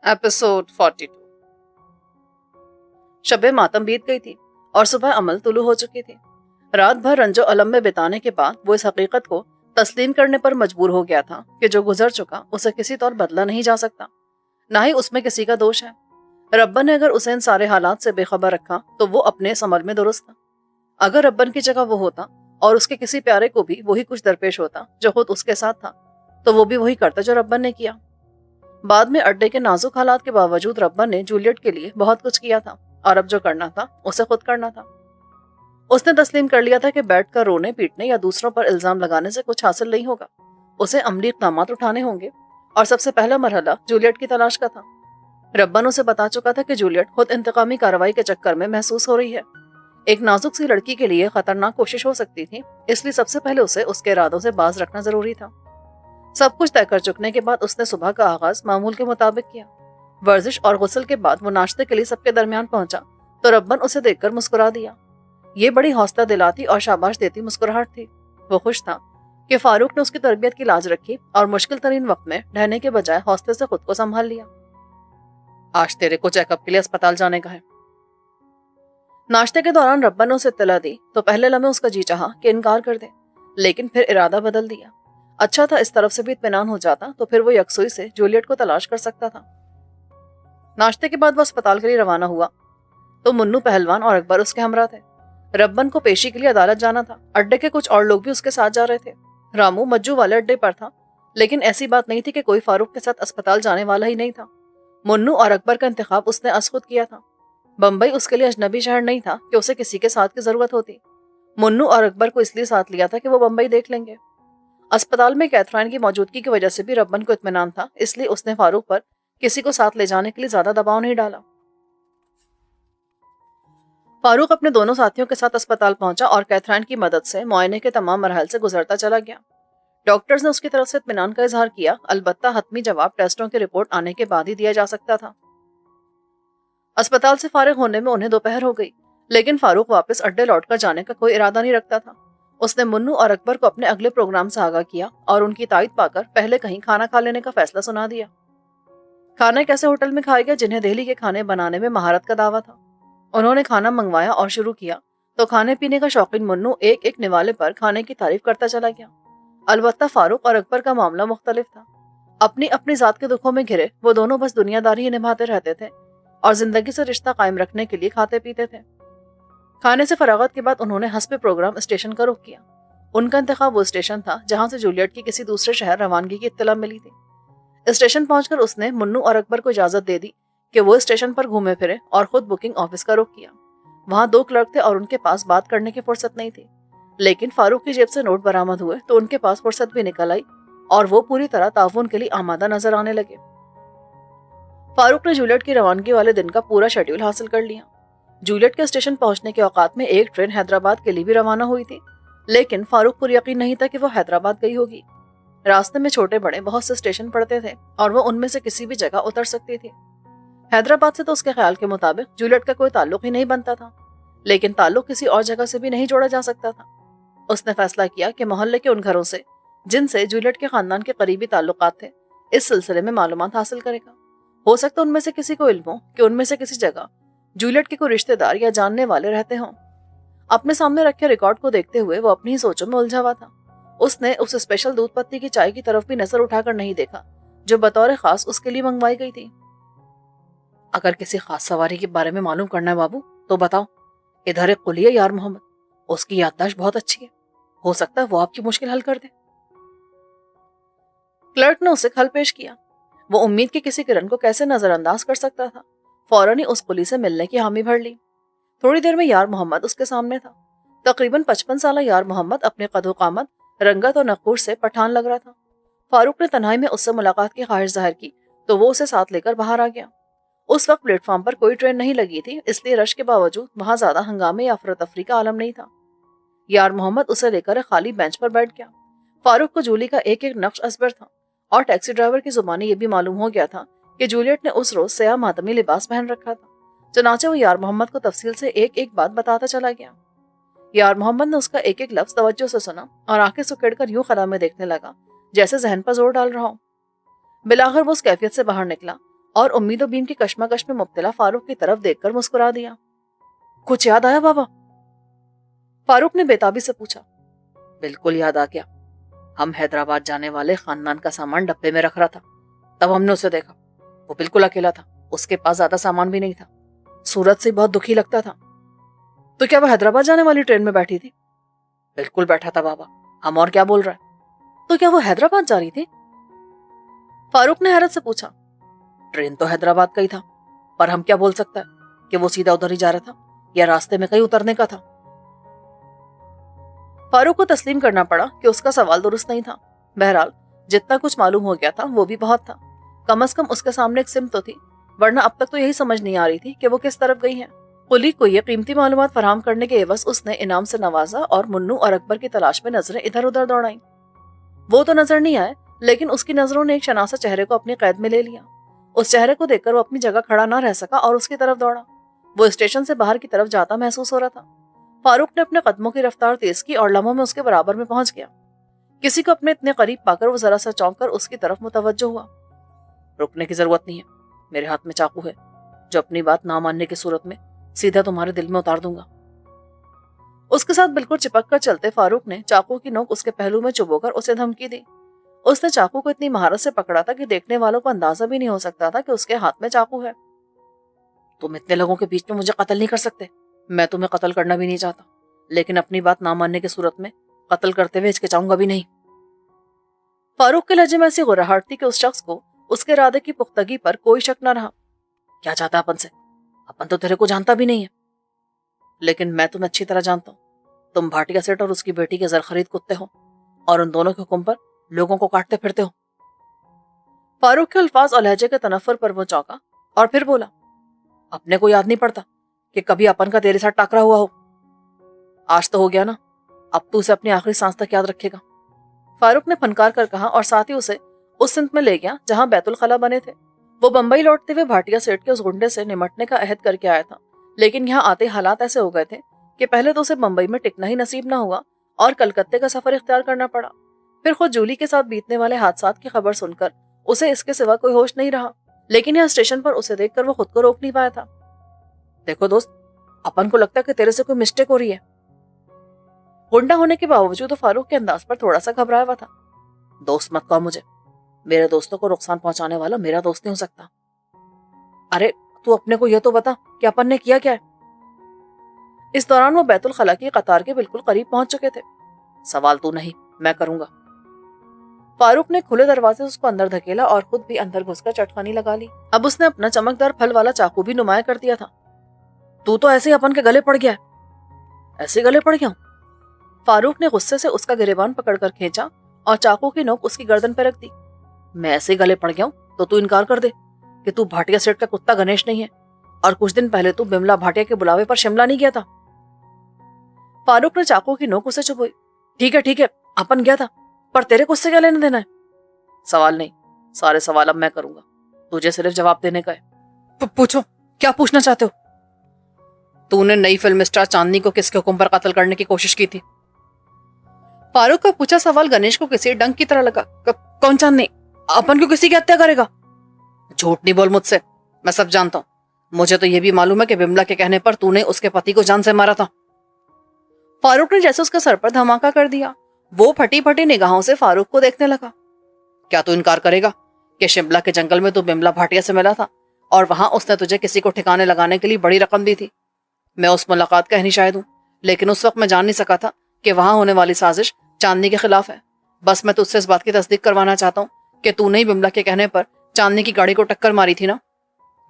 Episode 42। शब मातम बीत गई थी और सुबह अमल तुलू हो चुकी थी। रात भर रंजो अलम में बिताने के बाद वो इस हकीकत को तस्लीम करने पर मजबूर हो गया था कि जो गुजर चुका उसे किसी तौर बदला नहीं जा सकता, ना ही उसमें किसी का दोष है। रब्बन ने अगर उसे इन सारे हालात से बेखबर रखा तो वो अपने इस अमल में दुरुस्त था। अगर रब्बन की जगह वो होता और उसके किसी प्यारे को भी वही कुछ दरपेश होता जो खुद उसके साथ था, तो वो भी वही करता जो रब्बन ने किया। बाद में अड्डे के नाजुक हालात के बावजूद रब्बन ने जूलियट के लिए बहुत कुछ किया था और अब जो करना था उसे खुद करना था। उसने तस्लीम कर लिया था कि बैठकर रोने पीटने या दूसरों पर इल्जाम लगाने से कुछ हासिल नहीं होगा। उसे अमली इक़दामात उठाने होंगे और सबसे पहला मरहला जूलियट की तलाश का था। रब्बन उसे बता चुका था कि जूलियट खुद इंतकामी कार्रवाई के चक्कर में महसूस हो रही है। एक नाजुक सी लड़की के लिए खतरनाक कोशिश हो सकती थी, इसलिए सबसे पहले उसे उसके इरादों से बाज रखना जरूरी था। सब कुछ तय कर चुकने के बाद उसने सुबह का आगाज मामूल के मुताबिक किया। वर्जिश और गुस्ल के बाद वो नाश्ते के लिए सबके दरमियान पहुंचा तो रब्बन उसे देखकर मुस्कुरा दिया। ये बड़ी हौसला दिलाती और शाबाश देती मुस्कुराहट थी। वो खुश था कि फारूक ने उसकी तरबियत की लाज रखी और मुश्किल तरीन वक्त में ढहने के बजाय हौसले से खुद को संभाल लिया। आज तेरे को चेकअप के लिए अस्पताल जाने का है। नाश्ते के दौरान रब्बन ने उसे इत्तला दी तो पहले लम्हे उसका जी चाहा कि इनकार कर दे, लेकिन फिर इरादा बदल दिया। अच्छा था इस तरफ से भी इत्मीनान हो जाता तो फिर वो यकसुई से जूलियट को तलाश कर सकता था। नाश्ते के बाद वो अस्पताल के लिए रवाना हुआ तो मुन्नू पहलवान और अकबर उसके हमरा थे। रब्बन को पेशी के लिए अदालत जाना था। अड्डे के कुछ और लोग भी उसके साथ जा रहे थे। रामू मज्जू वाले अड्डे पर था, लेकिन ऐसी बात नहीं थी कि कोई फारूक के साथ अस्पताल जाने वाला ही नहीं था। मुन्नू और अकबर का इंतखाब उसने अस खुद किया था। बम्बई उसके लिए अजनबी शहर नहीं था कि उसे किसी के साथ की जरूरत होती। मुन्नू और अकबर को इसलिए साथ लिया था कि वो बम्बई देख लेंगे। अस्पताल में कैथराइन की मौजूदगी की वजह से भी रब्बन को इत्मीनान था, इसलिए उसने फारूक पर किसी को साथ ले जाने के लिए ज्यादा दबाव नहीं डाला। फारूक अपने दोनों साथियों के साथ अस्पताल पहुंचा और कैथराइन की मदद से मुआयने के तमाम मरहल से गुजरता चला गया। डॉक्टर्स ने उसकी तरफ से इत्मीनान का इजहार किया, अलबत्ता हतमी जवाब टेस्टों की रिपोर्ट आने के बाद ही दिया जा सकता था। अस्पताल से फारिग होने में उन्हें दोपहर हो गई, लेकिन फारूक वापस अड्डे लौटकर जाने का कोई इरादा नहीं रखता था। उसने मुन्नू और अकबर को अपने अगले प्रोग्राम से आगाह किया और उनकी तायद पाकर पहले कहीं खाना खा लेने का फैसला सुना दिया। खाना एक ऐसे होटल में खाया गया जिन्हें दिल्ली के खाने बनाने में महारत का दावा था। उन्होंने खाना मंगवाया और शुरू किया तो खाने पीने का शौकीन मुन्नू एक एक निवाले पर खाने की तारीफ करता चला गया। अलबत्ता फारूक और अकबर का मामला मुख्तलिफ था। अपनी अपनी जात के दुखों में घिरे वो दोनों बस दुनियादारी ही निभाते रहते थे और जिंदगी से रिश्ता कायम रखने के लिए खाते पीते थे। खाने से फरागत के बाद उन्होंने हस्ब प्रोग्राम स्टेशन का रुख किया। उनका इंतखाब वो स्टेशन था जहां से जूलियट की किसी दूसरे शहर रवानगी की इत्तला मिली थी। स्टेशन पहुंचकर उसने मुन्नू और अकबर को इजाजत दे दी कि वो स्टेशन पर घूमे फिरे और खुद बुकिंग ऑफिस का रुख किया। वहां दो क्लर्क थे और उनके पास बात करने की फुर्सत नहीं थी, लेकिन फारूक की जेब से नोट बरामद हुए तो उनके पास फुर्सत भी निकल आई और वो पूरी तरह ताउन के लिए आमादा नजर आने लगे। फारूक ने जूलियट की रवानगी वाले दिन का पूरा शेड्यूल हासिल कर लिया। जूलियट के स्टेशन पहुंचने के औकात में एक ट्रेन हैदराबाद के लिए भी रवाना हुई थी, लेकिन फारूक को यकीन नहीं था कि वो हैदराबाद गई होगी। रास्ते में छोटे बड़े बहुत से स्टेशन पड़ते थे और वो उनमें से किसी भी जगह उतर सकती थी। हैदराबाद से तो उसके ख्याल के मुताबिक जूलियट का कोई ताल्लुक ही नहीं बनता था, लेकिन ताल्लुक किसी और जगह से भी नहीं जोड़ा जा सकता था। उसने फैसला किया कि मोहल्ले के उन घरों से जिनसे जूलियट के खानदान के करीबी ताल्लुकात थे, इस सिलसिले में मालूमात हासिल करेगा। हो सकता उनमें से किसी को इल्म हो कि उनमें से किसी जगह जूलियट के कोई रिश्तेदार या जानने वाले रहते हों। अपने सामने रखे रिकॉर्ड को देखते हुए वो अपनी ही सोचों में उलझा हुआ था। उसने उस स्पेशल दूध पत्ती की चाय की तरफ भी नजर उठाकर नहीं देखा जो बतौर खास उसके लिए मंगवाई गई थी। अगर किसी खास सवारी के बारे में मालूम करना है बाबू तो बताओ। इधर एक कुली है यार मोहम्मद, उसकी याददाश्त बहुत अच्छी है, हो सकता है वो आपकी मुश्किल हल कर दे। क्लर्क ने उसे हल पेश किया। वो उम्मीद की किसी किरण को कैसे नजरअंदाज कर सकता था। फौरन ही उस कुली से मिलने की हामी भर ली। थोड़ी देर में यार मोहम्मद उसके सामने था। तकरीबन 55 साल यार मोहम्मद अपने कदो कामत, रंगत और नक्कुश से पठान लग रहा था। फारूक ने तन्हाई में उससे मुलाकात की ख्वाहिश जाहिर की तो वो उसे साथ लेकर बाहर आ गया। उस वक्त प्लेटफॉर्म पर कोई ट्रेन नहीं लगी थी, इसलिए रश के बावजूद वहां ज्यादा हंगामे या अफरा तफरी का आलम नहीं था। यार मोहम्मद उसे लेकर खाली बेंच पर बैठ गया। फारूक को जूली का एक एक नक्श असबर था और टैक्सी ड्राइवर की जुबानी ये भी मालूम हो गया था कि जूलियट ने उस रोज सया मातमी लिबास पहन रखा था। चनाचे वो यार मोहम्मद को तफसील से एक एक बात बताता चला गया। यार मोहम्मद ने उसका एक एक लफ्ज तवज्जो से सुना और आंखें सुकेड़कर यूं खला में देखने लगा जैसे जहन पर जोर डाल रहा हो। बिलाखिर वो उस कैफियत से बाहर निकला اور امید و بیم کی کشمکش میں مبتلا فاروق کی طرف دیکھ کر مسکرا دیا۔ کچھ یاد آیا بابا؟ فاروق نے بےتابی سے پوچھا۔ بالکل یاد آ گیا، ہم حیدرآباد جانے والے خاندان کا سامان ڈبے میں رکھ رہا تھا، تب ہم نے اسے دیکھا، وہ بالکل اکیلا تھا، اس کے پاس زیادہ سامان بھی نہیں تھا، صورت سے بہت دکھی لگتا تھا۔ تو کیا وہ حیدرآباد جانے والی ٹرین میں بیٹھی تھی؟ بالکل بیٹھا تھا بابا، ہم اور کیا بول رہے ہیں؟ تو کیا وہ حیدرآباد جا رہی تھی؟ فاروق نے حیرت سے پوچھا۔ ٹرین تو حیدرآباد کا ہی تھا، پر ہم کیا بول سکتا ہے کہ وہ سیدھا ادھر ہی جا رہا تھا یا راستے میں کہیں اترنے کا تھا؟ فاروق کو تسلیم کرنا پڑا کہ اس کا سوال درست نہیں تھا۔ بہرحال جتنا کچھ معلوم ہو گیا تھا وہ بھی بہت تھا، کم از کم اس کے سامنے ایک سمت تو تھی، ورنہ اب تک تو یہی سمجھ نہیں آ رہی تھی کہ وہ کس طرف گئی ہیں۔ قلی کو یہ قیمتی معلومات فراہم کرنے کے عوض اس نے انعام سے نوازا اور منو اور اکبر کی تلاش میں نظریں ادھر ادھر دوڑائیں۔ وہ تو نظر نہیں آئے، لیکن اس کی نظروں نے ایک شناسا چہرے کو اپنی قید میں لے لیا۔ اس چہرے کو دیکھ کر وہ اپنی جگہ کھڑا نہ رہ سکا اور اس کی طرف دوڑا۔ وہ اسٹیشن سے باہر کی طرف جاتا محسوس ہو رہا تھا۔ فاروق نے اپنے قدموں کی رفتار تیز کی اور لمحوں میں اس کے برابر میں پہنچ گیا۔ کسی کو اپنے اتنے قریب پا کر وہ ذرا سا چونک کر اس کی طرف متوجہ ہوا۔ رکنے کی ضرورت نہیں ہے، میرے ہاتھ میں چاقو ہے جو اپنی بات نہ ماننے کی صورت میں سیدھا تمہارے دل میں اتار دوں گا۔ اس کے ساتھ بالکل چپک کر چلتے فاروق نے چاقو کی نوک اس کے پہلو میں چبو کر اسے دھمکی دی۔ اس نے چاقو کو اتنی مہارت سے پکڑا تھا کہ دیکھنے والوں کو اندازہ بھی نہیں ہو سکتا تھا کہ اس کے ہاتھ میں چاقو ہے۔ تم اتنے لوگوں کے بیچ میں مجھے قتل نہیں کر سکتے، میں تمہیں قتل کرنا بھی نہیں چاہتا، لیکن اپنی بات نہ ماننے کی صورت میں قتل کرتے ہوئے ہچکچاؤں گا بھی نہیں۔ فاروق کے لہجے میں ایسی غرہٹ تھی کہ اس شخص کو اس کے ارادے کی پختگی پر کوئی شک نہ رہا۔ کیا چاہتا اپن سے؟ اپن تو تیرے کو جانتا بھی نہیں ہے، لیکن میں تمہیں اچھی طرح جانتا ہوں۔ تم بھاٹیا سیٹ اور اس کی بیٹی کے زرخرید کتے ہو اور ان دونوں کے حکم پر لوگوں کو کاٹتے پھرتے ہو۔ فاروق کے الفاظ اور لہجے کے تنفر پر وہ چونکا اور پھر بولا، اپنے کو یاد نہیں پڑتا کہ کبھی اپن کا تیرے ساتھ ٹاکرا ہوا ہو؟ آج تو ہو گیا نا، اب تو اسے اپنی آخری سانس تک یاد رکھے گا۔ فاروق نے پھنکار کر کہا اور ساتھ ہی اسے اس سمت میں لے گیا جہاں بیت الخلا بنے تھے۔ وہ بمبئی لوٹتے ہوئے بھاٹیا سیٹ کے اس گنڈے سے نمٹنے کا عہد کر کے آیا تھا، لیکن یہاں آتے حالات ایسے ہو گئے تھے کہ پہلے تو اسے بمبئی میں ٹکنا ہی نصیب نہ ہوا اور کلکتے کا سفر اختیار کرنا پڑا۔ پھر خود جولی کے ساتھ بیتنے والے حادثات کی خبر سن کر اسے اس کے سوا کوئی ہوش نہیں رہا، لیکن یہاں اسٹیشن پر اسے دیکھ کر وہ خود کو روک نہیں پایا تھا۔ دیکھو دوست، اپن کو لگتا ہے کہ تیرے سے کوئی مسٹیک ہو رہی ہے۔ گنڈا ہونے کے باوجود تو فاروق کے انداز پر تھوڑا سا گھبرایا ہوا تھا۔ دوست مت کہو مجھے، میرے دوستوں کو نقصان پہنچانے والا میرا دوست نہیں ہو سکتا۔ ارے تو اپنے کو یہ تو بتا کہ اپن نے کیا کیا ہے؟ اس دوران وہ بیت الخلا کی قطار کے بالکل قریب پہنچ چکے تھے۔ سوال تو نہیں، میں کروں گا۔ فاروق نے کھلے دروازے سے اس کو اندر دھکیلا اور خود بھی اندر گھس کر چٹخانی لگا لی۔ اب اس نے اپنا چمکدار پھل والا چاقو بھی نمایاں کر دیا تھا۔ تو ایسے ہی اپن کے گلے پڑ گیا ہے۔ ایسے گلے پڑ گیا ہوں؟ فاروق نے غصے سے اس کا گریبان پکڑ کر کھینچا اور چاقو کی نوک اس کی گردن پہ رکھ دی۔ میں ایسے ہی گلے پڑ گیا ہوں تو انکار کر دے کہ تو بھاٹیا سیٹ کا کتا گنیش نہیں ہے اور کچھ دن پہلے تو بملا بھاٹیا کے بلاوے پر شملہ نہیں گیا تھا۔ فاروق نے چاقو کی نوک اسے چبوئی۔ ٹھیک ہے، اپن گیا تھا، پر تیرے کو اس سے کیا لینا دینا ہے؟ سوال نہیں، سارے سوال اب میں کروں گا، تجھے صرف جواب دینے کا ہے۔ پوچھو، کیا پوچھنا چاہتے ہو؟ تو نے نئی فلم اسٹار چاندنی کو کس کے حکم پر قتل کرنے کی کوشش کی تھی؟ فاروق کا پوچھا سوال گنیش کو کسی ڈنگ کی طرح لگا۔ کون چاندنی؟ اپن کو کسی کی ہتیا کرے گا؟ جھوٹ نہیں بول مجھ سے، میں سب جانتا ہوں۔ مجھے تو یہ بھی معلوم ہے کہ بملا کے کہنے پر تو نے اس کے پتی کو جان سے مارا تھا۔ فاروق نے جیسے اس کا سر پر دھماکہ کر دیا۔ وہ پھٹی پھٹی نگاہوں سے فاروق کو دیکھنے لگا۔ کیا تو انکار کرے گا کہ شملہ کے جنگل میں تو بملا بھاٹیا سے ملا تھا اور وہاں اس نے تجھے کسی کو ٹھکانے لگانے کے لیے بڑی رقم دی تھی؟ میں اس ملاقات کا ہی شاہد ہوں، لیکن اس وقت میں جان نہیں سکا تھا کہ وہاں ہونے والی سازش چاندنی کے خلاف ہے۔ بس میں تجھ سے اس بات کی تصدیق کروانا چاہتا ہوں کہ تو نے ہی بملا کے کہنے پر چاندنی کی گاڑی کو ٹکر ماری تھی نا؟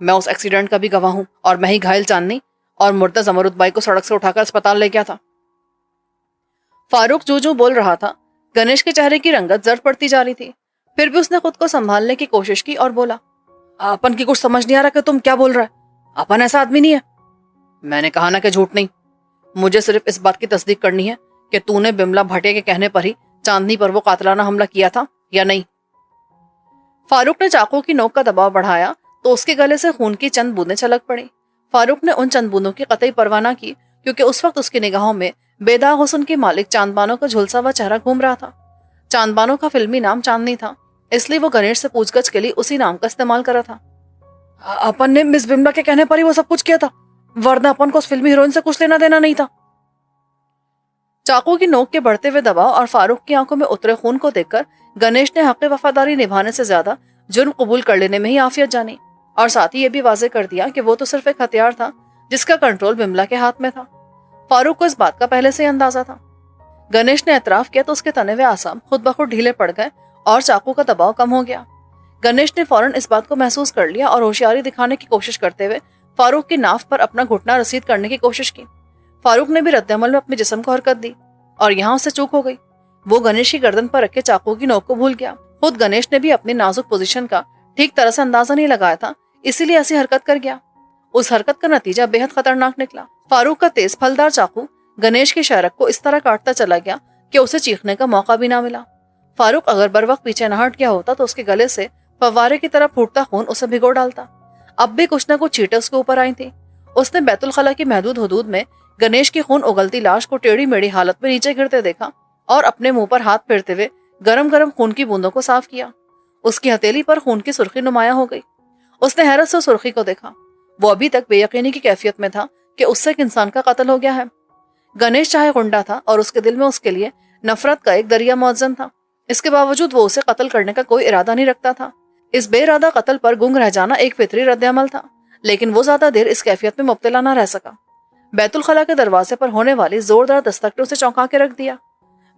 میں اس ایکسیڈنٹ کا بھی گواہ ہوں اور میں ہی گھائل چاندنی اور مردہ زمرد بائی کو سڑک سے اٹھا کر اسپتال لے گیا تھا۔ فاروق جو بول رہا تھا، گنیش کے چہرے کی رنگت زرد پڑتی جا رہی تھی۔ پھر بھی اس نے خود کو سنبھالنے کی کوشش کی اور بولا، اپن کی کچھ سمجھ نہیں آ رہا کہ تم کیا بول رہا ہے، اپن ایسا آدمی نہیں ہے۔ میں نے کہا نا کہ جھوٹ نہیں، مجھے صرف اس بات کی تصدیق کرنی ہے کہ تو نے بملا بھاٹیا کے کہنے پر ہی چاندنی پر وہ قاتلانہ حملہ کیا تھا یا نہیں۔ فاروق نے چاقو کی نوک کا دباؤ بڑھایا تو اس کے گلے سے خون کی چند بوندیں چھلک پڑی۔ فاروق نے ان چند بوندوں کی قطعی پرواہ نہ کی کیونکہ اس وقت اس کی نگاہوں میں بے داغ حسن کے مالک چاندبانو کا جھلسا ہوا چہرہ گھوم رہا تھا۔ چاندبانو کا فلمی نام چاندنی تھا، اس لیے وہ گنیش سے پوچھ گچھ کے لیے اسی نام کا استعمال کرا تھا۔ अपन ने मिस बिमला के कहने पर ही वो सब कुछ किया था, वरना अपन को उस फिल्मी हीरोइन से कुछ लेना देना नहीं था। चाकू की नोक के बढ़ते हुए दबाव और फारूक की आंखों में उतरे खून को देखकर गणेश ने हक वफादारी निभाने से ज्यादा जुर्म कबूल कर लेने में ही आफियत जानी, और साथ ही ये भी वाजे कर दिया कि वो तो सिर्फ एक हथियार था जिसका कंट्रोल बिमला के हाथ में था। फारूक को इस बात का पहले से ही अंदाजा था। गणेश ने एतराफ किया तो उसके तने हुए आसाम खुद ब खुद ढीले पड़ गए और चाकू का दबाव कम हो गया। गणेश ने फौरन इस बात को महसूस कर लिया और होशियारी दिखाने की कोशिश करते हुए फारूक की नाफ पर अपना घुटना रसीद करने की कोशिश की। फारूक ने भी रद्दअमल में अपने जिस्म को हरकत दी और यहाँ उससे चूक हो गई। वो गणेश की गर्दन पर रखे चाकू की नोक को भूल गया। खुद गणेश ने भी अपनी नाजुक पोजीशन का ठीक तरह से अंदाजा नहीं लगाया था, इसीलिए ऐसी हरकत कर गया। उस हरकत का नतीजा बेहद खतरनाक निकला। फारूक का तेज फलदार चाकू गणेश के शारक को इस तरह काटता चला गया कि उसे चीखने का मौका भी ना मिला। फारूक अगर बर वक्त पीछे न हट गया होता तो उसके गले से फव्वारे की तरह फूटता खून उसे भिगो डालता। अब भी कुछ न कुछ चीटें उसके ऊपर आई थी। उसने बैतुल खला की महदूद हदूद में गणेश की खून उगलती लाश को टेढ़ी मेढ़ी हालत में नीचे गिरते देखा और अपने मुंह पर हाथ फेरते हुए गरम गरम खून की बूंदों को साफ किया। उसकी हथेली पर खून की सुर्खी नुमाया हो गई। उसने हैरत से उस सुर्खी को देखा। वो अभी तक बेयकीनी की कैफियत में था कि उससे एक इंसान का कत्ल हो गया है। गणेश चाहे गुंडा था और उसके दिल में उसके लिए नफरत का एक दरिया मौजन था, इसके बावजूद वो उसे कत्ल करने का कोई इरादा नहीं रखता था। इस बेइरादा कत्ल पर गुंग रह जाना एक फितरी रद्दअमल था, लेकिन वो ज्यादा देर इस कैफियत में मुब्तला न रह सका। बैतुल खला के दरवाजे पर होने वाली जोरदार दस्तक ने उसे चौंका के रख दिया।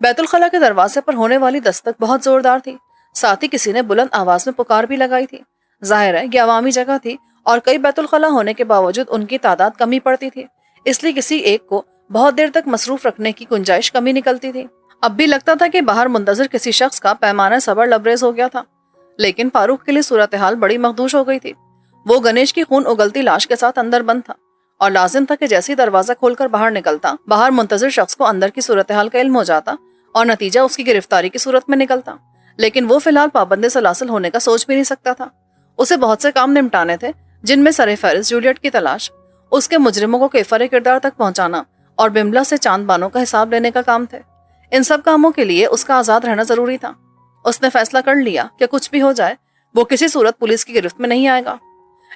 बैतुल खला के दरवाजे पर होने वाली दस्तक बहुत जोरदार थी, साथ ही किसी ने बुलंद आवाज में पुकार भी लगाई थी। जाहिर है ये अवामी जगह थी और कई बैतुल खला होने के बावजूद उनकी तादाद कमी पड़ती थी, इसलिए किसी एक को बहुत देर तक मसरूफ रखने की गुंजाइश कमी निकलती थी। अब भी लगता था कि बाहर मुंतजर किसी शख्स का पैमाना सबर लबरेज हो गया था, लेकिन फारूक के लिए सूरत हाल बड़ी मखदूश हो गई थी। वो गणेश की खून उगलती लाश के साथ अंदर बंद था और लाजिम था कि जैसे ही दरवाजा खोलकर बाहर निकलता, बाहर मुंतजर शख्स को अंदर की सूरत हाल का इल्म हो जाता और नतीजा उसकी गिरफ्तारी की सूरत में निकलता। लेकिन वो फिलहाल पाबंदी सलासल होने का सोच भी नहीं सकता था। उसे बहुत से काम निपटाने थे, जिनमें सरे फहरिस्त जूलियट की तलाश, उसके मुजरिमों को कैफरे किरदार तक पहुंचाना और बिमला से चांद बानों का हिसाब लेने का काम थे। इन सब कामों के लिए उसका आजाद रहना जरूरी था। उसने फैसला कर लिया कि कुछ भी हो जाए वो किसी सूरत पुलिस की गिरफ्त में नहीं आएगा।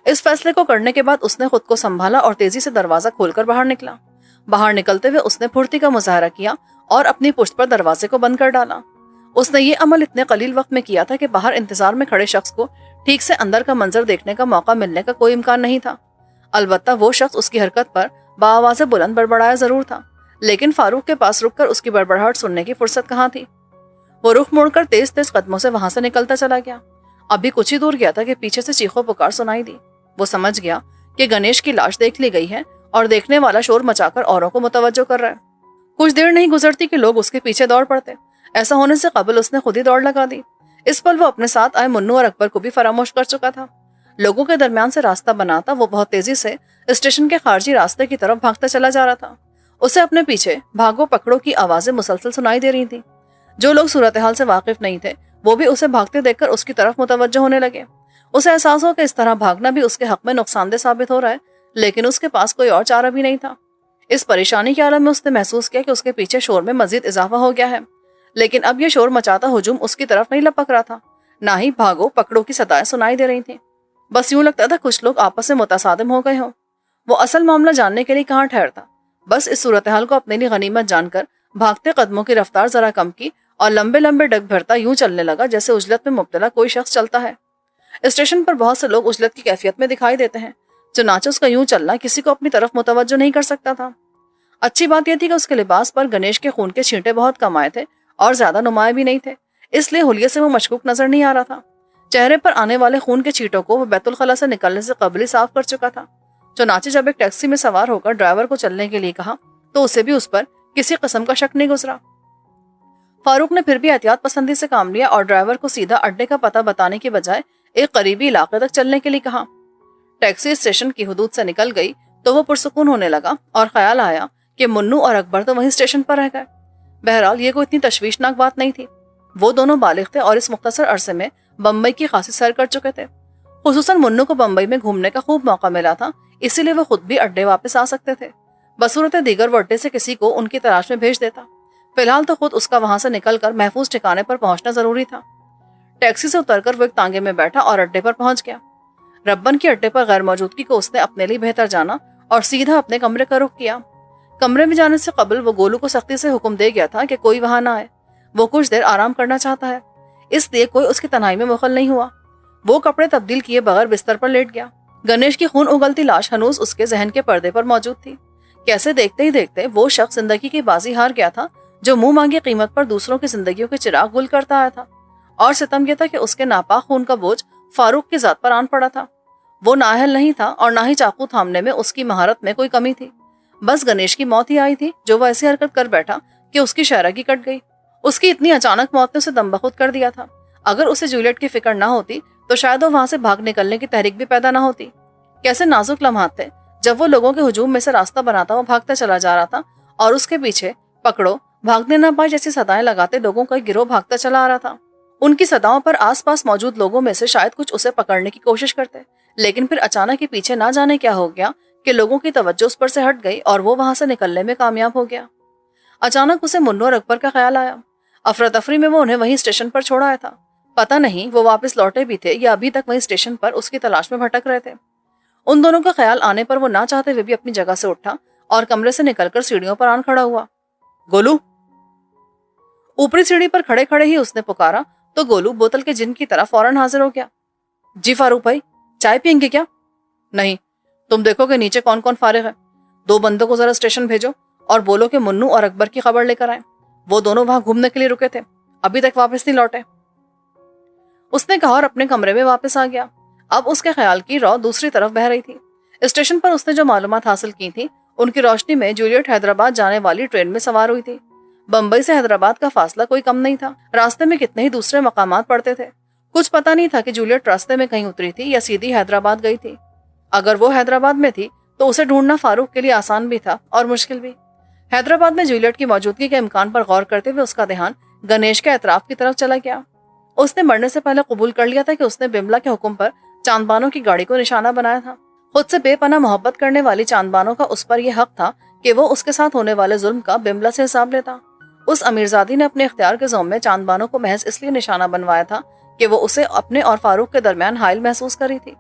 इस फैसले को करने के बाद उसने खुद को संभाला और तेजी से दरवाजा खोलकर बाहर निकला। बाहर निकलते हुए उसने फुर्ती का मुजाहरा किया और अपनी पुश्त पर दरवाजे को बंद कर डाला। उसने ये अमल इतने कलील वक्त में किया था कि बाहर इंतजार में खड़े शख्स को ठीक से अंदर का मंजर देखने का मौका मिलने का कोई इम्कान नहीं था। अलबत्ता वो शख्स उसकी हरकत पर बाआवाज़ बुलंद बड़बड़ाया जरूर था, लेकिन फारूक के पास रुककर उसकी बड़बड़ाहट सुनने की फुर्सत कहाँ थी। वो रुख मोड़कर तेज तेज कदमों से वहां से निकलता चला गया। अभी कुछ ही दूर गया था कि पीछे से चीखों पुकार सुनाई दी। वो समझ गया कि गणेश की लाश देख ली गई है और देखने वाला शोर मचाकर औरों को मुतवज्जो कर रहा है। कुछ देर नहीं गुजरती कि लोग उसके पीछे दौड़ पड़ते। ऐसा होने से कबल उसने खुद ही दौड़ लगा दी। इस पल वो अपने साथ आए मुन्नू और अकबर को भी फरामोश कर चुका था। लोगों के दरमियान से रास्ता बनाता वो बहुत तेजी से स्टेशन के खारजी रास्ते की तरफ भागता चला जा रहा था। उसे अपने पीछे भागो पकड़ो की आवाजें मुसलसल सुनाई दे रही थी। जो लोग सूरत हाल से वाकिफ नहीं थे वो भी उसे भागते देखकर उसकी तरफ मुतवज्जो होने लगे। उसे एहसास हो कि इस तरह भागना भी उसके हक में नुकसानदेह साबित हो रहा है, लेकिन उसके पास कोई और चारा भी नहीं था। इस परेशानी के आलम में उसने महसूस किया कि उसके पीछे शोर में मजीद इजाफा हो गया है, लेकिन अब यह शोर मचाता हुजूम उसकी तरफ नहीं लपक रहा था, ना ही भागो पकड़ो की सदाएं सुनाई दे रही थी। बस यूं लगता था कुछ लोग आपस में मुतसादिम हो गए हों। वो असल मामला जानने के लिए कहाँ ठहरता। बस इस सूरत हाल को अपने लिए गनीमत जानकर भागते कदमों की रफ्तार जरा कम की और लंबे लंबे डग भरता यूं चलने लगा जैसे उजलत में मुब्तला कोई शख्स चलता है। स्टेशन पर बहुत से लोग उजलत की कैफियत में दिखाई देते हैं, चुनाचे उसका यूं चलना किसी को अपनी तरफ मुतवज्जो नहीं कर सकता था। अच्छी बात यह थी कि उसके लिबास पर गणेश के खून के छींटे बहुत कम आए थे और ज्यादा नुमाए भी नहीं थे, इसलिए हुलिये से वो मशकूक नजर नहीं आ रहा था। चेहरे पर आने वाले खून के छींटों को वो बैतुल खला से निकलने से कबल ही साफ कर चुका था। चुनाचे जब एक टैक्सी में सवार होकर ड्राइवर को चलने के लिए कहा तो उसे भी उस पर किसी किस्म का शक नहीं गुजरा। फारूक ने फिर भी एहतियात पसंदी से काम लिया और ड्राइवर को सीधा अड्डे का पता बताने के बजाय एक करीबी इलाके तक चलने के लिए कहा। टैक्सी स्टेशन की हुदूद से निकल गई तो वो पुरसुकून होने लगा और ख्याल आया कि मुन्नू और अकबर तो वहीं स्टेशन पर रह गए। बहरहाल ये कोई इतनी तशवीशनाक बात नहीं थी। वो दोनों बालिग थे और इस मुख्तसर अरसे में बम्बई की खासी सैर कर चुके थे। खुसूसन मुन्नू को बम्बई में घूमने का खूब मौका मिला था, इसीलिए वो खुद भी अड्डे वापस आ सकते थे। बसूरत दीगर वो अड्डे से किसी को उनकी तलाश में भेज देता। फिलहाल तो खुद उसका वहां से निकलकर महफूज ठिकाने पर पहुंचना जरूरी था। टैक्सी से उतरकर वो एक तांगे में बैठा और अड्डे पर पहुंच गया। रब्बन के अड्डे पर गैर मौजूदगी को उसने अपने लिए बेहतर जाना और सीधा अपने कमरे का रुख किया। कमरे में जाने से कबल वो गोलू को सख्ती से हुक्म दे गया था कि कोई वहां ना आए, वो कुछ देर आराम करना चाहता है, इसलिए कोई उसकी तन्हाई में मुखल नहीं हुआ। वो कपड़े तब्दील किए बगैर बिस्तर पर लेट गया। गणेश की खून उगलती लाश हनूज उसके जहन के पर्दे पर मौजूद थी। कैसे देखते ही देखते वो शख्स जिंदगी की बाजी हार गया था जो मुंह मांगी कीमत पर दूसरों की जिंदगियों के चिराग गुल करता आया था। और सितम यह था कि उसके नापाक खून का बोझ फारूक की जात पर आन पड़ा था। वो नाअहल नहीं था और ना ही चाकू थामने में उसकी महारत में कोई कमी थी। बस गणेश की मौत ही आई थी जो वह ऐसी हरकत कर बैठा कि उसकी शहरगी कट गई। उसकी इतनी अचानक मौत ने उसे दमबखुद कर दिया था। अगर उसे जूलियट की फिक्र ना होती तो शायद वो वहां से भाग निकलने की तहरीक भी पैदा ना होती। कैसे नाजुक लम्हात थे जब वो लोगों के हुजूम में से रास्ता बनाता हुआ भागता चला जा रहा था और उसके पीछे पकड़ो, भागने ना पाए जैसी सदाएं लगाते लोगों का एक गिरोह भागता चला आ रहा था। उनकी सदाओं पर आसपास मौजूद लोगों में से शायद कुछ उसे पकड़ने की कोशिश करते, लेकिन फिर अचानक ही पीछे ना जाने क्या हो गया कि लोगों की तवज्जो उस पर से हट गई और वो वहां से निकलने में कामयाब हो गया। अचानक उसे मुन्नो और अकबर का ख्याल आया। अफरा तफरी में वो उन्हें वहीं स्टेशन पर छोड़ आया था। पता नहीं वो वापस लौटे भी थे या अभी तक वहीं स्टेशन पर उसकी तलाश में भटक रहे थे। उन दोनों का ख्याल आने पर वो ना चाहते हुए भी अपनी जगह से उठा और कमरे से निकलकर सीढ़ियों पर आन खड़ा हुआ। गोलू। ऊपरी सीढ़ी पर खड़े खड़े ही उसने पुकारा तो गोलू बोतल के जिन की तरह फौरन हाजिर हो गया। जी फारूक भाई, चाय पियेंगे क्या? नहीं, तुम देखो कि नीचे कौन कौन फारिग है। 2 बंदों को जरा स्टेशन भेजो और बोलो कि मुन्नू और अकबर की खबर लेकर आए। वो दोनों वहां घूमने के लिए रुके थे, अभी तक वापस नहीं लौटे, उसने कहा और अपने कमरे में वापस आ गया। अब उसके ख्याल की रौ दूसरी तरफ बह रही थी। स्टेशन पर उसने जो मालूमात हासिल की थी उनकी रोशनी में जूलियट हैदराबाद जाने वाली ट्रेन में सवार हुई थी। बंबई से हैदराबाद का फासला कोई कम नहीं था। रास्ते में कितने ही दूसरे मकामात पड़ते थे। कुछ पता नहीं था कि जूलियट रास्ते में कहीं उतरी थी या सीधी हैदराबाद गई थी। अगर वो हैदराबाद में थी तो उसे ढूंढना फारूक के लिए आसान भी था और मुश्किल भी। हैदराबाद में जूलियट की मौजूदगी के इम्कान पर गौर करते हुए उसका ध्यान गणेश के एतराफ की तरफ चला गया। उसने मरने से पहले कबूल कर लिया था कि उसने बिमला के हुक्म पर चांदबानो की गाड़ी को निशाना बनाया था। खुद से बेपनाह मोहब्बत करने वाली चांदबानो का उस पर यह हक था कि वो उसके साथ होने वाले जुल्म का बिमला से हिसाब लेता। उस अमीरजादी ने अपने इख्तियार के ज़ोम में चांदबानो को महज इसलिए निशाना बनवाया था कि वो उसे अपने और फारूक के दरमियान हाइल महसूस करी थी।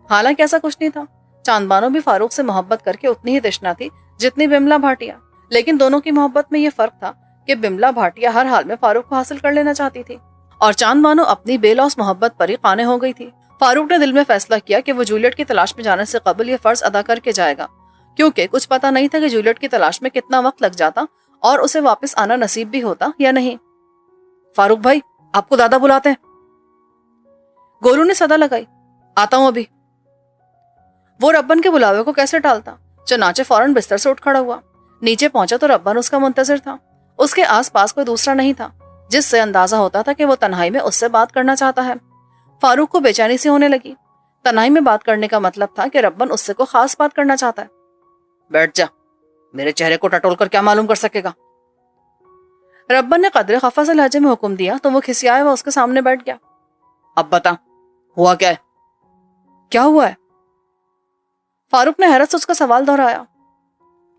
हालांकि ऐसा कुछ नहीं था। चांदबानो भी फारूक से मोहब्बत करके उतनी ही तृष्णा थी जितनी बिमला भाटिया, लेकिन दोनों की मोहब्बत में यह फर्क था कि बिमला भाटिया हर हाल में फारूक को हासिल कर लेना चाहती थी और चांदबानो अपनी बेलौस मोहब्बत पर ही काने हो गई थी। फारूक ने दिल में फैसला किया कि वो जूलियट की तलाश में जाने से कबल ये फर्ज अदा करके जाएगा, क्योंकि कुछ पता नहीं था कि जूलियट की तलाश में कितना वक्त लग जाता और उसे वापस आना नसीब भी होता या नहीं। फारूक भाई, आपको दादा बुलाते हैं। गोलू ने सदा लगाई। आता हूं अभी। वो रब्बन के बुलावे को कैसे टालता। चनाचे फौरन बिस्तर से उठ खड़ा हुआ। नीचे पहुंचा तो रब्बन उसका मुंतजिर था। उसके आसपास कोई दूसरा नहीं था, जिससे अंदाजा होता था कि वो तन्हाई में उससे बात करना चाहता है। फारूक को बेचैनी सी होने लगी। तन्हाई में बात करने का मतलब था कि रब्बन उससे को खास बात करना चाहता है। बैठ जा, मेरे चेहरे को टटोल कर क्या मालूम कर सकेगा। रब्बन ने कदरे खफा से लहजे में हुक्म दिया तो वो खिसियाया हुआ उसके सामने बैठ गया। अब बता, हुआ क्या है? क्या हुआ है? फारूक ने हैरत से उसका सवाल दोहराया।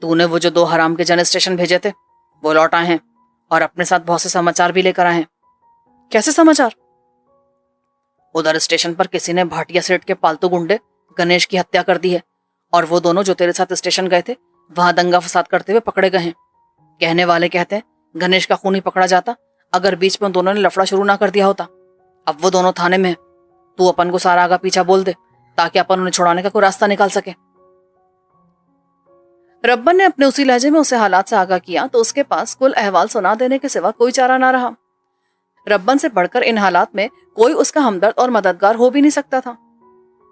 तूने वो जो 2 हराम के जन स्टेशन भेजे थे वो लौट आए हैं और अपने साथ बहुत से समाचार भी लेकर आए हैं। कैसे समाचार? उधर स्टेशन पर किसी ने भाटिया सेठ के पालतू गुंडे गणेश की हत्या कर दी है और वो दोनों जो तेरे साथ स्टेशन गए थे वहां दंगा फसाद करते हुए पकड़े गए हैं। कहने वाले कहते हैं गणेश का खून ही पकड़ा जाता अगर बीच में उन दोनों ने लफड़ा शुरू ना कर दिया होता। अब वो दोनों थाने में है। तू अपन को सारा आगा पीछा बोल दे ताकि अपन उन्हें छुड़ाने का कोई रास्ता निकाल सके। रब्बन ने अपने उसी लहजे में उसे हालात से आगाह किया तो उसके पास कुल अहवाल सुना देने के सिवा कोई चारा ना रहा। रब्बन से बढ़कर इन हालात में कोई उसका हमदर्द और मददगार हो भी नहीं सकता था।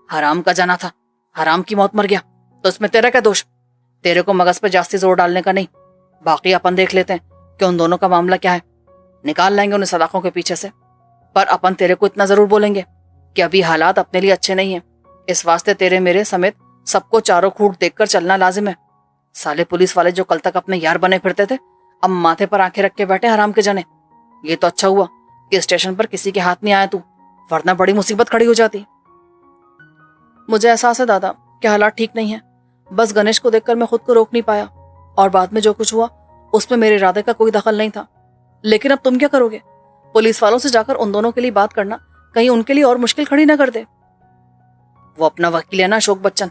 हराम का जाना था, हराम की मौत मर गया तो इसमें तेरा क्या दोष? तेरे को मगज पे जास्ती जोर डालने का नहीं। बाकी अपन देख लेते हैं कि उन दोनों का मामला क्या है। निकाल लाएंगे उन्हें सलाखों के पीछे से। पर अपन तेरे को इतना जरूर बोलेंगे कि अभी हालात अपने लिए अच्छे नहीं है। इस वास्ते तेरे मेरे समेत सबको चारों खूट देखकर चलना लाजिम है। साले पुलिस वाले जो कल तक अपने यार बने फिरते थे अब माथे पर आंखें रख के बैठे हराम के जने। ये तो अच्छा हुआ कि स्टेशन पर किसी के हाथ नहीं आया तू, वरना बड़ी मुसीबत खड़ी हो जाती। मुझे एहसास है दादा कि हालात ठीक नहीं है। बस गणेश को देखकर मैं खुद को रोक नहीं पाया और बाद में जो कुछ हुआ उसमें मेरे इरादे का कोई दखल नहीं था। लेकिन अब तुम क्या करोगे? पुलिस वालों से जाकर उन दोनों के लिए बात करना कहीं उनके लिए और मुश्किल खड़ी ना कर दे। वो अपना वकील है ना अशोक बच्चन,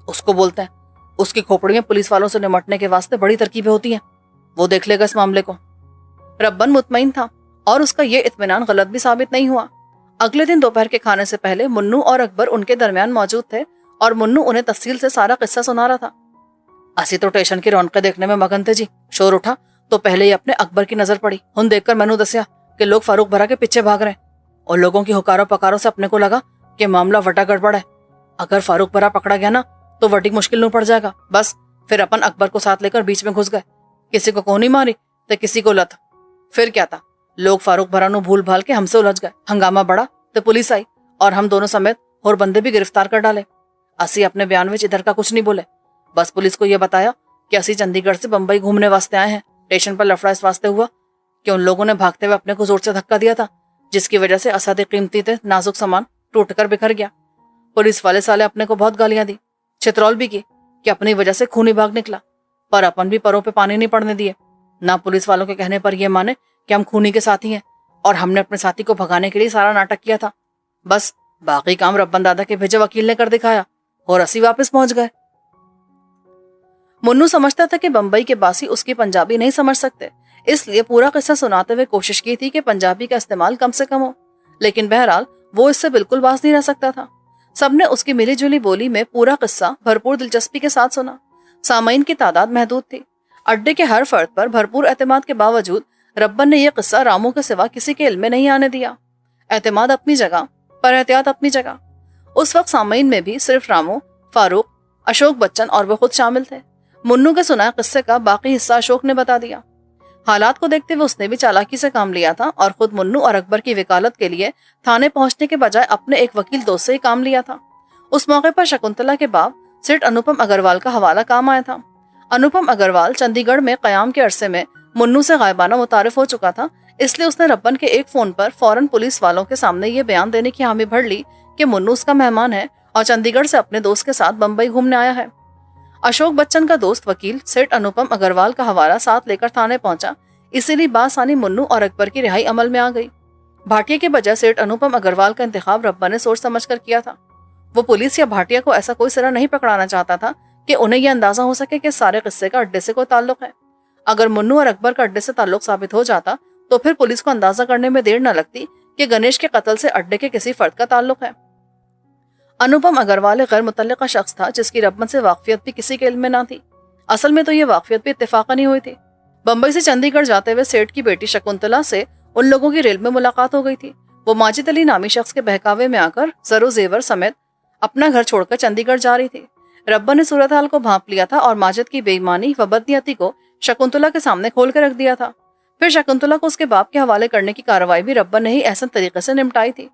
उसको बोलते हैं। उसकी खोपड़ी में पुलिस वालों से निपटने के वास्ते बड़ी तरकीबें होती हैं, वो देख लेगा इस मामले को। रब्बन मुतमईन था और उसका ये इत्मीनान गलत भी साबित नहीं हुआ। अगले दिन दोपहर के खाने से पहले मुन्नू और अकबर उनके दरमियान मौजूद थे और मुन्नू उन्हें तफसील से सारा किस्सा सुना रहा था। असी तो स्टेशन की रौनकें देखने में मगन थे जी। शोर उठा तो पहले ही अपने अकबर की नजर पड़ी। उन देखकर मैनू दसिया कि लोग फारूक भरा के पीछे भाग रहे हैं और लोगों की हुकारों पकारों से अपने को लगा कि मामला वटा गड़बड़ है। अगर फारूक भरा पकड़ा गया ना तो वटी मुश्किल नहीं पड़ जाएगा। बस फिर अपन अकबर को साथ लेकर बीच में घुस गए। किसी को कोहनी मारी तो किसी को लत। फिर क्या था, लोग फारूक भरा नु भूल भाल के हमसे उलझ गए। हंगामा बढ़ा तो पुलिस आई और हम दोनों समेत और बंदे भी गिरफ्तार कर डाले। असी अपने बयान में इधर का कुछ नहीं बोले, बस पुलिस को यह बताया कि असी चंडीगढ़ से बंबई घूमने वास्ते आए हैं। स्टेशन पर लफड़ा इस वास्ते हुआ कि उन लोगों ने भागते हुए अपने को जोर से धक्का दिया था, जिसकी वजह से असादे कीमती थे नाजुक सामान टूटकर बिखर गया। पुलिस वाले साले अपने को बहुत गालियां दी, छितरौल भी की कि अपनी वजह से खूनी भाग निकला, पर अपन भी परों पे पानी नहीं पड़ने दिए। ना पुलिस वालों के कहने पर यह माने कि हम खूनी के साथी हैं और हमने अपने साथी को भगाने के लिए सारा नाटक किया था। बस बाकी काम रब्बन दादा के भेजे वकील ने कर दिखाया और असी वापस पहुंच गए। मुन्नू समझता था कि बंबई के बासी उसकी पंजाबी नहीं समझ सकते, इसलिए पूरा किस्सा सुनाते हुए कोशिश की थी कि पंजाबी का इस्तेमाल कम से कम हो, लेकिन बहरहाल वो इससे बिल्कुल बाज नहीं रह सकता था। सबने उसकी मिली जुली बोली में पूरा किस्सा भरपूर दिलचस्पी के साथ सुना। सामईन की तादाद महदूद थी। अड्डे के हर फर्द पर भरपूर एतमाद के बावजूद रब्बन ने यह किस्सा रामू के सिवा किसी के इल्म में नहीं आने दिया। एतमाद अपनी जगह पर एहतियात अपनी जगह। उस वक्त सामईन में भी सिर्फ रामू, फारूक, अशोक बच्चन और वो खुद शामिल थे। मुन्नू के सुनाए किस्से का बाकी हिस्सा अशोक ने बता दिया। हालात को देखते हुए उसने भी चालाकी से काम लिया था और खुद मुन्नू और अकबर की वकालत के लिए थाने पहुंचने के बजाय अपने एक वकील दोस्त से ही काम लिया था। उस मौके पर शकुंतला के बाप सेठ अनुपम अग्रवाल का हवाला काम आया था। अनुपम अग्रवाल चंडीगढ़ में कयाम के अरसे में मुन्नू से गायबाना मुतारिफ हो चुका था, इसलिए उसने रब्बन के एक फोन पर फौरन पुलिस वालों के सामने ये बयान देने की हामी भर ली कि मुन्नू उसका मेहमान है और चंडीगढ़ से अपने दोस्त के साथ बंबई घूमने आया है। अशोक बच्चन का दोस्त वकील सेठ अनुपम अग्रवाल का हवाला साथ लेकर थाने पहुंचा, इसीलिए बासानी मुन्नू और अकबर की रिहाई अमल में आ गई। भाटिया के बजाय सेठ अनुपम अग्रवाल का इंतखाब रब्बा ने सोच समझ कर किया था। वो पुलिस या भाटिया को ऐसा कोई सिरा नहीं पकड़ाना चाहता था कि उन्हें यह अंदाजा हो सके कि सारे किस्से का अड्डे से कोई ताल्लुक है। अगर मुन्नू और अकबर का अड्डे से ताल्लुक साबित हो जाता तो फिर पुलिस को अंदाजा करने में देर न लगती कि गणेश के कत्ल से अड्डे के किसी फर्द का ताल्लुक है। अनुपम अग्रवाल एक गैर मुतल्लिका शख्स था जिसकी रब्बन से वाकफियत भी किसी के इल्म में ना थी। असल में तो ये वाकफियत भी इत्तेफाकन ही हुई थी। बंबई से चंडीगढ़ जाते हुए सेठ की बेटी शकुंतला से उन लोगों की रेल में मुलाकात हो गई थी। वो माजिद अली नामी शख्स के बहकावे में आकर जरो जेवर समेत अपना घर छोड़कर चंडीगढ़ जा रही थी। रब्बन ने सूरत हाल को भांप लिया था और माजिद की बेईमानी व बदनीयती को शकुंतला के सामने खोल कर रख दिया था। फिर शकुंतला को उसके बाप के हवाले करने की कार्रवाई भी रब्बन ने ही ऐसा तरीके से निपटाई थी।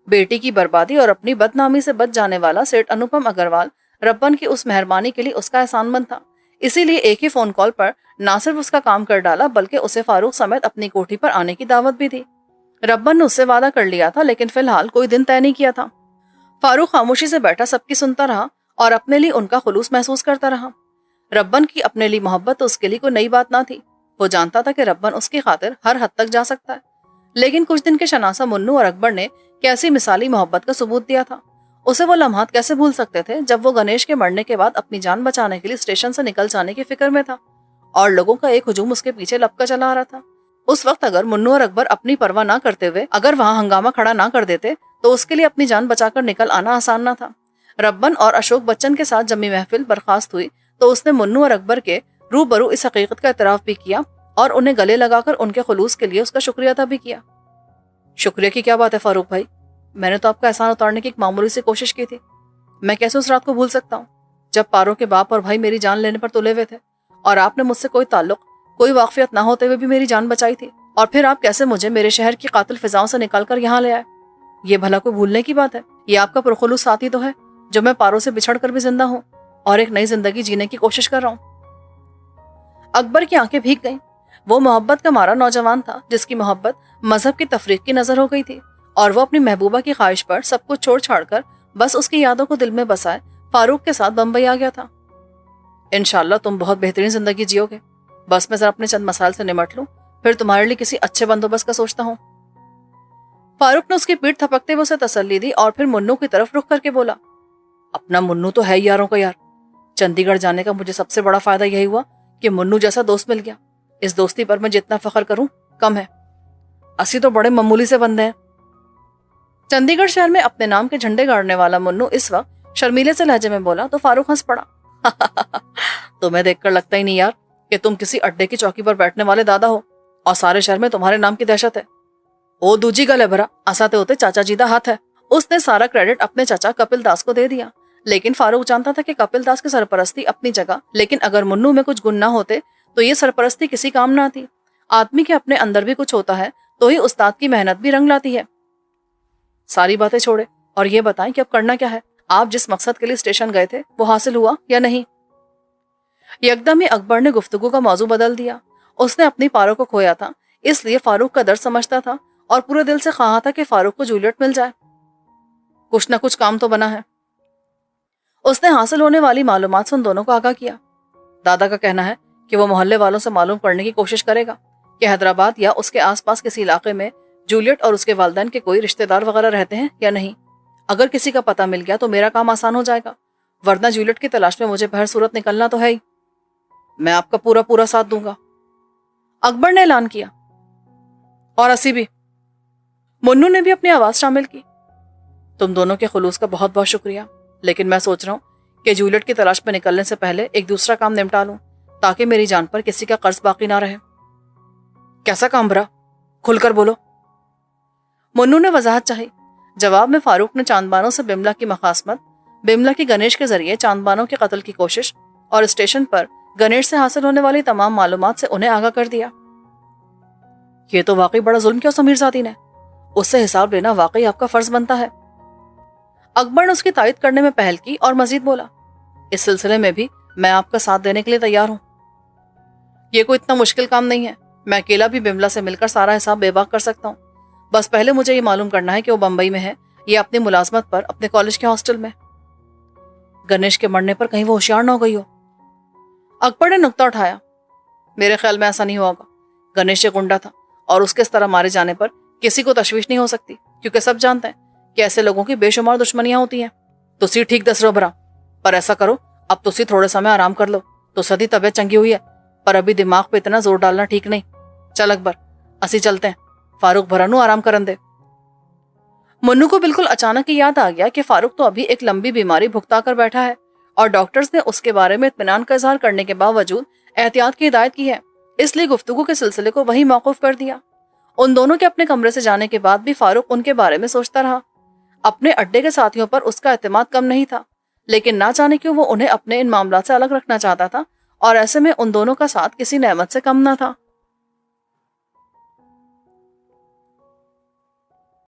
बेटी की बर्बादी और अपनी बदनामी से बच जाने वाला सेठ अनुपम अग्रवाल रब्बन की उस मेहरबानी के लिए उसका एहसानमंद था। इसीलिए एक ही फोन कॉल पर ना सिर्फ उसका काम कर डाला बल्कि उसे फारूक समेत अपनी कोठी पर आने की दावत भी दी। रब्बन ने उससे वादा कर लिया था, लेकिन फिलहाल कोई दिन तय नहीं किया था। फारूक खामोशी से बैठा सबकी सुनता रहा और अपने लिए उनका खुलूस महसूस करता रहा। रब्बन की अपने लिए मोहब्बत तो उसके लिए कोई नई बात ना थी। वो जानता था कि रब्बन उसकी खातिर हर हद तक जा सकता है। लेकिन कुछ दिन के शनासा मुन्नू और अकबर ने कैसी मिसाली मोहब्बत का सबूत दिया था। उसे वो लम्हात कैसे भूल सकते थे जब वो गणेश के मरने के बाद अपनी जान बचाने के लिए स्टेशन से निकल जाने की फिक्र में था और लोगों का एक हुजूम उसके पीछे लपका चला आ रहा था। उस वक्त अगर मुन्नू और अकबर अपनी परवाह ना करते हुए अगर वहां हंगामा खड़ा ना कर देते तो उसके लिए अपनी जान बचाकर निकल आना आसान ना था। रब्बन और अशोक बच्चन के साथ जमी महफिल बर्खास्त हुई तो उसने मुन्नू और अकबर के रूबरू इस हकीकत का इतराफ भी किया और उन्हें गले लगाकर उनके खुलूस के लिए उसका शुक्रिया अदा भी किया। शुक्रिया की क्या बात है फारूक भाई, मैंने तो आपका एहसान उतारने की एक मामूली सी कोशिश की थी। मैं कैसे उस रात को भूल सकता हूँ जब पारों के बाप और भाई मेरी जान लेने पर तुले हुए थे और आपने मुझसे कोई ताल्लुक कोई वाकफियत ना होते हुए भी मेरी जान बचाई थी। और फिर आप कैसे मुझे मेरे शहर की कातिल फिजाओं से निकालकर यहाँ ले आए। ये भला कोई भूलने की बात है? ये आपका पुरखुलूस साथी तो है जो मैं पारों से बिछड़ कर भी जिंदा हूँ और एक नई जिंदगी जीने की कोशिश कर रहा हूँ। अकबर की आंखें भीग गईं। वो मोहब्बत का मारा नौजवान था जिसकी मोहब्बत मजहब की तफरीक की नजर हो गई थी और वो अपनी महबूबा की ख्वाहिश पर सब कुछ छोड़ छाड़कर बस उसकी यादों को दिल में बसाए फारूक के साथ बंबई आ गया था। इंशाल्लाह तुम बहुत बेहतरीन जिंदगी जियोगे, बस मैं जरा अपने चंद मसाइल से निमट लूं, फिर तुम्हारे लिए किसी अच्छे बंदोबस्त का सोचता हूँ। फारूक ने उसकी पीठ थपकते हुए उसे तसल्ली दी और फिर मुन्नू की तरफ रुख करके बोला, اپنا منو تو ہے ہی یاروں کا یار. چندی گڑھ جانے کا مجھے سب سے بڑا فائدہ یہی ہوا کہ منو جیسا دوست مل گیا. اس دوستی پر میں جتنا فخر کروں کم ہے. اسی تو بڑے معمولی سے بندے ہیں. چندی گڑھ شہر میں اپنے نام کے جھنڈے گاڑنے والا منو اس وقت شرمیلے سے لہجے میں بولا تو فاروق ہنس پڑا. تمہیں دیکھ کر لگتا ہی نہیں یار کہ تم کسی اڈے کی چوکی پر بیٹھنے والے دادا ہو اور سارے شہر میں تمہارے نام کی دہشت ہے. او دوجی گل ہے بھرا, اساتے ہوتے چاچا جی دا ہاتھ ہے. اس نے سارا کریڈٹ اپنے چاچا کپل داس کو دے دیا. لیکن فاروق جانتا تھا کہ کپل داس کی سرپرستی اپنی جگہ, لیکن اگر منو میں کچھ گن نہ ہوتے تو یہ سرپرستی کسی کام نہ آتی. آدمی کے اپنے اندر بھی کچھ ہوتا ہے تو ہی استاد کی محنت بھی رنگ لاتی ہے. ساری باتیں چھوڑے اور یہ بتائیں کہ اب کرنا کیا ہے. آپ جس مقصد کے لیے اسٹیشن گئے تھے وہ حاصل ہوا یا نہیں؟ یکدم ہی اکبر نے گفتگو کا موضوع بدل دیا. اس نے اپنی پارو کو کھویا تھا, اس لیے فاروق کا درد سمجھتا تھا اور پورے دل سے خواہاں تھا کہ فاروق کو جولیٹ مل جائے. کچھ نہ کچھ کام تو بنا ہے. اس نے حاصل ہونے والی معلومات سے ان دونوں کو آگاہ کیا. دادا کا کہنا ہے کہ وہ محلے والوں سے معلوم کرنے کی کوشش کرے گا کہ حیدرآباد یا اس کے آس پاس کسی علاقے میں جولیٹ اور اس کے والدین کے کوئی رشتہ دار وغیرہ رہتے ہیں یا نہیں. اگر کسی کا پتہ مل گیا تو میرا کام آسان ہو جائے گا, ورنہ جولیٹ کی تلاش میں مجھے بہر صورت نکلنا تو ہے ہی. میں آپ کا پورا ساتھ دوں گا, اکبر نے اعلان کیا. اور اسی بھی. منو نے بھی اپنی آواز شامل کی. تم دونوں کے خلوص کا بہت بہت شکریہ, لیکن میں سوچ رہا ہوں کہ جولیٹ کی تلاش پہ نکلنے سے پہلے ایک دوسرا کام نمٹا لوں تاکہ میری جان پر کسی کا قرض باقی نہ رہے. کیسا کام بھرا؟ کھل کر بولو. منو نے وضاحت چاہی. جواب میں فاروق نے چاندبانوں سے بملا کی مخاصمت, بملا کی گنیش کے ذریعے چاندبانوں کے قتل کی کوشش اور اسٹیشن پر گنیش سے حاصل ہونے والی تمام معلومات سے انہیں آگاہ کر دیا. یہ تو واقعی بڑا ظلم کیا سمیر زادی نے, اس سے حساب لینا واقعی آپ کا فرض بنتا ہے. اکبر نے اس کی تائید کرنے میں پہل کی اور مزید بولا, اس سلسلے میں بھی میں آپ کا ساتھ دینے کے لیے تیار ہوں. یہ کوئی اتنا مشکل کام نہیں ہے, میں اکیلا بھی بملا سے مل کر سارا حساب بے باک کر سکتا ہوں. بس پہلے مجھے یہ معلوم کرنا ہے کہ وہ بمبئی میں ہے یا اپنی ملازمت پر اپنے کالج کے ہاسٹل میں. گنیش کے مرنے پر کہیں وہ ہوشیار نہ ہو گئی ہو. اکبر نے نقطہ اٹھایا. میرے خیال میں ایسا نہیں ہوگا. گنیش ایک گنڈا تھا اور اس کے اس طرح مارے جانے پر کسی کو تشویش نہیں ہو سکتی, کیونکہ سب جانتے ہیں کہ ایسے لوگوں کی بے شمار دشمنیاں ہوتی ہیں. تسی ٹھیک دس رہو بھرا, پر ایسا کرو اب تسی تھوڑے سمے آرام کر لو. تو سدی طبیعت چنگی ہوئی ہے, پر ابھی دماغ پہ اتنا زور ڈالنا ٹھیک نہیں. چل اکبر, اسی چلتے ہیں. فاروق بھرا نو آرام کرن دے. منو کو بالکل اچانک ہی یاد آ گیا کہ فاروق تو ابھی ایک لمبی بیماری بھگتا کر بیٹھا ہے اور ڈاکٹرز نے اس کے بارے میں اطمینان کا اظہار کرنے کے باوجود احتیاط کی ہدایت کی ہے, اس لیے گفتگو کے سلسلے کو وہی موقوف کر دیا. ان دونوں کے اپنے کمرے سے جانے کے بعد بھی فاروق ان کے بارے میں سوچتا رہا. اپنے اڈے کے ساتھیوں پر اس کا اعتماد کم نہیں تھا, لیکن نہ جانے کیوں وہ انہیں اپنے ان معاملات سے الگ رکھنا چاہتا تھا, اور ایسے میں ان دونوں کا ساتھ کسی نعمت سے کم نہ تھا.